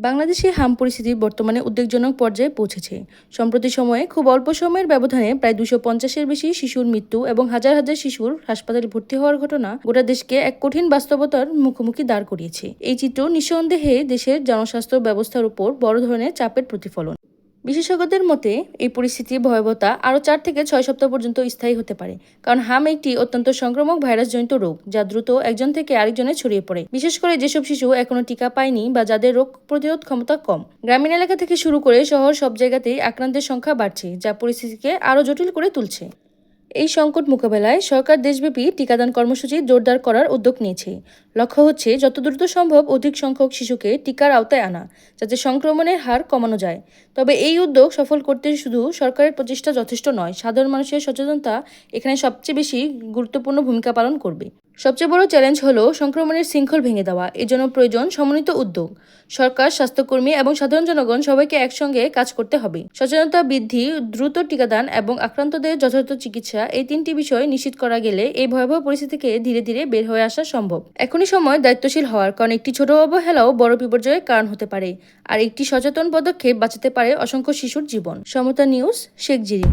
বাংলাদেশে হাম পরিস্থিতি বর্তমানে উদ্বেগজনক পর্যায়ে পৌঁছেছে। সম্প্রতি সময়ে খুব অল্প সময়ের ব্যবধানে প্রায় 250-এর বেশি শিশুর মৃত্যু এবং হাজার হাজার শিশুর হাসপাতালে ভর্তি হওয়ার ঘটনা গোটা দেশকে এক কঠিন বাস্তবতার মুখোমুখি দাঁড় করিয়েছে। এই চিত্র নিঃসন্দেহে দেশের জনস্বাস্থ্য ব্যবস্থার উপর বড় ধরনের চাপের প্রতিফলন। বিশেষজ্ঞদের মতে এই পরিস্থিতির ভয়াবহতা আরও 4 থেকে 6 সপ্তাহ পর্যন্ত স্থায়ী হতে পারে, কারণ হাম একটি অত্যন্ত সংক্রামক ভাইরাসজনিত রোগ যা দ্রুত একজন থেকে আরেকজনে ছড়িয়ে পড়ে, বিশেষ করে যেসব শিশু এখনো টিকা পায়নি বা যাদের রোগ প্রতিরোধ ক্ষমতা কম। গ্রামীণ এলাকা থেকে শুরু করে শহর সব জায়গাতেই আক্রান্তের সংখ্যা বাড়ছে, যা পরিস্থিতিকে আরও জটিল করে তুলছে। এই সংকট মোকাবেলায় সরকার দেশব্যাপী টিকাদান কর্মসূচি জোরদার করার উদ্যোগ নিয়েছে। লক্ষ্য হচ্ছে যত দ্রুত সম্ভব অধিক সংখ্যক শিশুকে টিকার আওতায় আনা, যাতে সংক্রমণের হার কমানো যায়। তবে এই উদ্যোগ সফল করতে শুধু সরকারের প্রচেষ্টা যথেষ্ট নয়, সাধারণ মানুষের সচেতনতা এখানে সবচেয়ে বেশি গুরুত্বপূর্ণ ভূমিকা পালন করবে। সবচেয়ে বড় চ্যালেঞ্জ হলো সংক্রমণের শৃঙ্খল ভেঙে দেওয়া। এজন্য প্রয়োজন সমন্বিত উদ্যোগ। সরকার, স্বাস্থ্যকর্মী এবং সাধারণ জনগণ সবাইকে একসঙ্গে কাজ করতে হবে। সচেতনতা বৃদ্ধি, দ্রুত টিকাদান এবং আক্রান্তদের যথাযথ চিকিৎসা, এই 3টি বিষয় নিশ্চিত করা গেলে এই ভয়াবহ পরিস্থিতি থেকে ধীরে ধীরে বের হয়ে আসা সম্ভব। এখনই সময় দায়িত্বশীল হওয়ার, কারণ একটি ছোট অবহেলাও বড় বিপর্যয়ের কারণ হতে পারে, আর একটি সচেতন পদক্ষেপ বাঁচাতে পারে অসংখ্য শিশুর জীবন। সমতা নিউজ, শেখ জিরি।